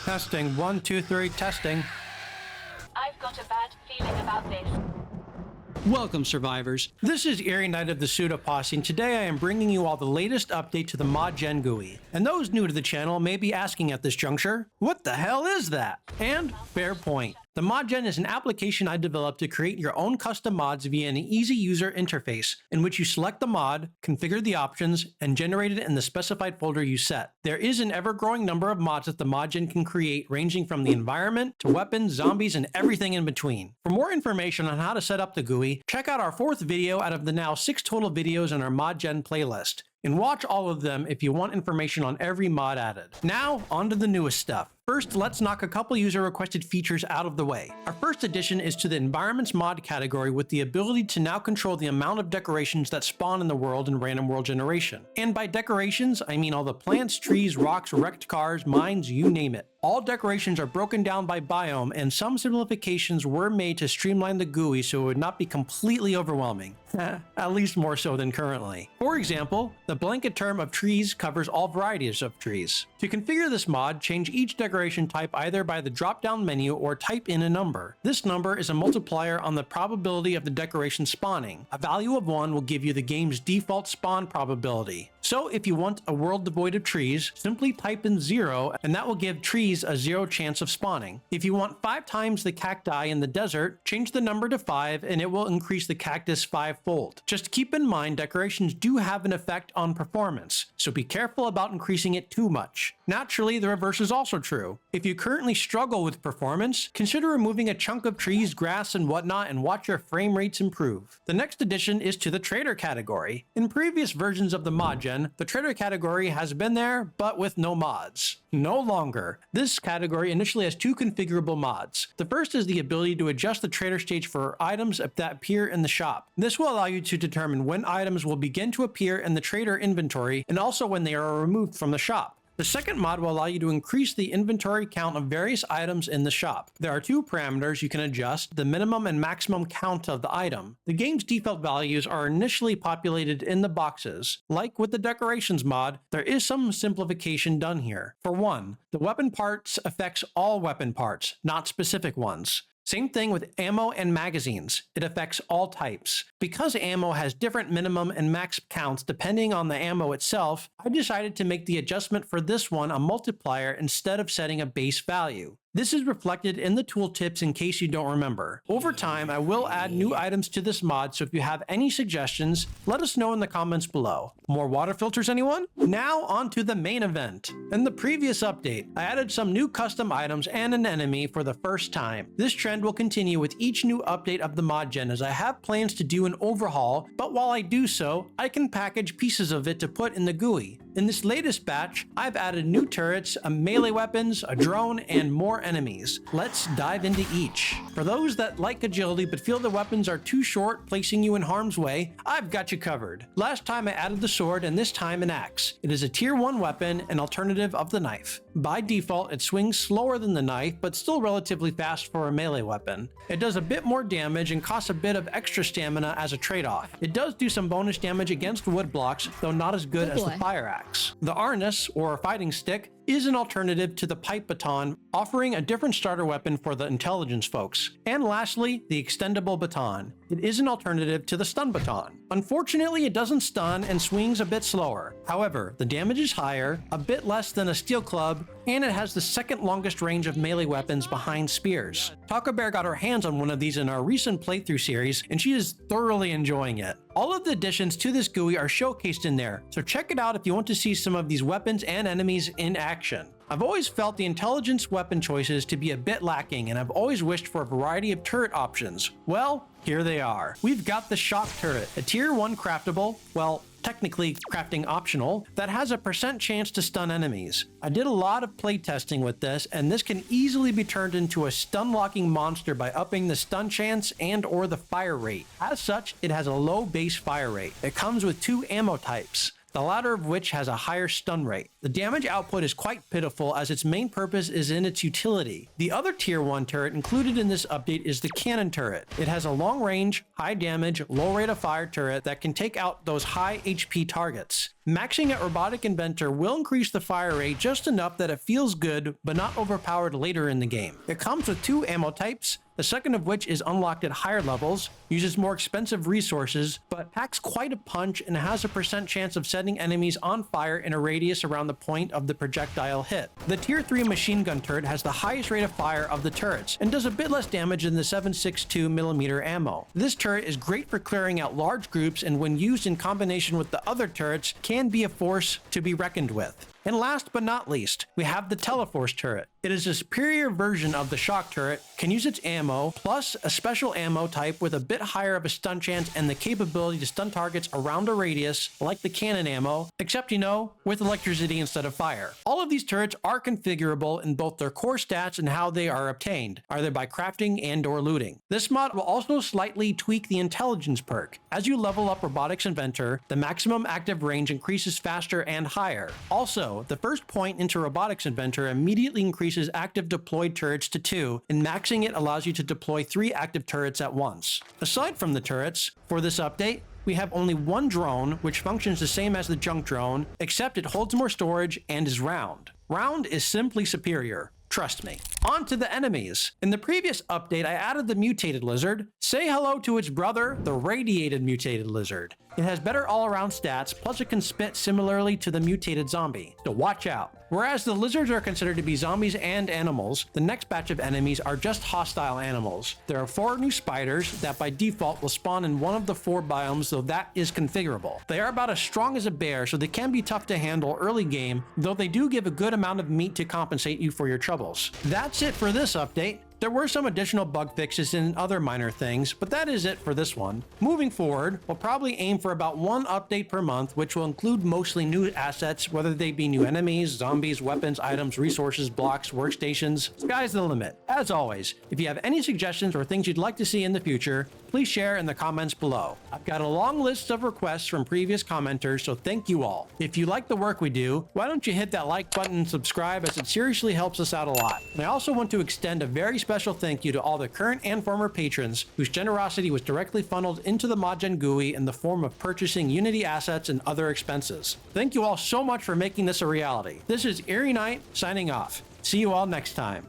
Testing, 1, 2, 3, testing. I've got a bad feeling about this. Welcome, survivors. This is Eerie Knight of the Pseudoposse, and today I am bringing you all the latest update to the ModGen GUI. And those new to the channel may be asking at this juncture, what the hell is that? And fair point. The ModGen is an application I developed to create your own custom mods via an easy user interface, in which you select the mod, configure the options, and generate it in the specified folder you set. There is an ever-growing number of mods that the ModGen can create, ranging from the environment to weapons, zombies, and everything in between. For more information on how to set up the GUI, check out our 4th video out of the now 6 total videos in our ModGen playlist. And watch all of them if you want information on every mod added. Now, on to the newest stuff. First, let's knock a couple user-requested features out of the way. Our first addition is to the Environments mod category with the ability to now control the amount of decorations that spawn in the world in random world generation. And by decorations, I mean all the plants, trees, rocks, wrecked cars, mines, you name it. All decorations are broken down by biome, and some simplifications were made to streamline the GUI so it would not be completely overwhelming. At least more so than currently. For example, the blanket term of trees covers all varieties of trees. To configure this mod, change each decoration type either by the drop-down menu or type in a number. This number is a multiplier on the probability of the decoration spawning. A value of 1 will give you the game's default spawn probability. So if you want a world devoid of trees, simply type in 0 and that will give trees a 0 chance of spawning. If you want 5 times the cacti in the desert, change the number to 5 and it will increase the cactus 5-fold. Just keep in mind decorations do have an effect on performance, so be careful about increasing it too much. Naturally, the reverse is also true. If you currently struggle with performance, consider removing a chunk of trees, grass, and whatnot and watch your frame rates improve. The next addition is to the trader category. In previous versions of the ModGen, the trader category has been there, but with no mods. No longer. This category initially has 2 configurable mods. The first is the ability to adjust the trader stage for items that appear in the shop. This will allow you to determine when items will begin to appear in the trader inventory and also when they are removed from the shop. The second mod will allow you to increase the inventory count of various items in the shop. There are 2 parameters you can adjust, the minimum and maximum count of the item. The game's default values are initially populated in the boxes. Like with the decorations mod, there is some simplification done here. For one, the weapon parts affects all weapon parts, not specific ones. Same thing with ammo and magazines. It affects all types. Because ammo has different minimum and max counts depending on the ammo itself, I decided to make the adjustment for this one a multiplier instead of setting a base value. This is reflected in the tooltips in case you don't remember. Over time, I will add new items to this mod, so if you have any suggestions, let us know in the comments below. More water filters, anyone? Now on to the main event. In the previous update, I added some new custom items and an enemy for the first time. This trend will continue with each new update of the ModGen as I have plans to do an overhaul, but while I do so, I can package pieces of it to put in the GUI. In this latest batch, I've added new turrets, melee weapons, a drone, and more enemies. Let's dive into each. For those that like agility but feel the weapons are too short, placing you in harm's way, I've got you covered. Last time I added the sword and this time an axe. It is a tier 1 weapon, an alternative of the knife. By default, it swings slower than the knife but still relatively fast for a melee weapon. It does a bit more damage and costs a bit of extra stamina as a trade-off. It does do some bonus damage against wood blocks, though not as good as the fire axe. The harness, or fighting stick, is an alternative to the pipe baton, offering a different starter weapon for the intelligence folks. And lastly, the extendable baton. It is an alternative to the stun baton. Unfortunately, it doesn't stun and swings a bit slower. However, the damage is higher, a bit less than a steel club, and it has the second longest range of melee weapons behind spears. Taco Bear got her hands on one of these in our recent playthrough series, and she is thoroughly enjoying it. All of the additions to this GUI are showcased in there, so check it out if you want to see some of these weapons and enemies in action. I've always felt the intelligence weapon choices to be a bit lacking, and I've always wished for a variety of turret options. Well, here they are. We've got the shock turret, a tier 1 craftable, well, technically crafting optional, that has a % chance to stun enemies. I did a lot of playtesting with this, and this can easily be turned into a stun-locking monster by upping the stun chance and or the fire rate. As such, it has a low base fire rate. It comes with 2 ammo types. the latter of which has a higher stun rate. The damage output is quite pitiful as its main purpose is in its utility. The other tier 1 turret included in this update is the cannon turret. It has a long range, high damage, low rate of fire turret that can take out those high HP targets. Maxing at Robotic Inventor will increase the fire rate just enough that it feels good, but not overpowered later in the game. It comes with 2 ammo types, the second of which is unlocked at higher levels, uses more expensive resources, but packs quite a punch and has a % chance of setting enemies on fire in a radius around the point of the projectile hit. The tier 3 machine gun turret has the highest rate of fire of the turrets, and does a bit less damage than the 7.62mm ammo. This turret is great for clearing out large groups, and when used in combination with the other turrets, can be a force to be reckoned with. And last but not least, we have the Teleforce turret. It is a superior version of the shock turret, can use its ammo, plus a special ammo type with a bit higher of a stun chance and the capability to stun targets around a radius, like the cannon ammo, except with electricity instead of fire. All of these turrets are configurable in both their core stats and how they are obtained, either by crafting and/or looting. This mod will also slightly tweak the intelligence perk. As you level up Robotics Inventor, the maximum active range increases faster and higher. Also, the first point into Robotics Inventor immediately increases active deployed turrets to 2, and maxing it allows you to deploy 3 active turrets at once. Aside from the turrets, for this update, we have only 1 drone, which functions the same as the junk drone, except it holds more storage and is round. Round is simply superior. Trust me. On to the enemies. In the previous update, I added the mutated lizard. Say hello to its brother, the radiated mutated lizard. It has better all-around stats, plus it can spit similarly to the mutated zombie, so watch out. Whereas the lizards are considered to be zombies and animals, the next batch of enemies are just hostile animals. There are 4 new spiders that by default will spawn in one of the 4 biomes, though that is configurable. They are about as strong as a bear, so they can be tough to handle early game, though they do give a good amount of meat to compensate you for your troubles. That's it for this update. There were some additional bug fixes and other minor things, but that is it for this one. Moving forward, we'll probably aim for about 1 update per month, which will include mostly new assets, whether they be new enemies, zombies, weapons, items, resources, blocks, workstations. Sky's the limit. As always, if you have any suggestions or things you'd like to see in the future, please share in the comments below. I've got a long list of requests from previous commenters, so thank you all. If you like the work we do, why don't you hit that like button and subscribe, as it seriously helps us out a lot. And I also want to extend a very special thank you to all the current and former patrons whose generosity was directly funneled into the ModGen GUI in the form of purchasing Unity assets and other expenses. Thank you all so much for making this a reality. This is Eerie Knight signing off. See you all next time.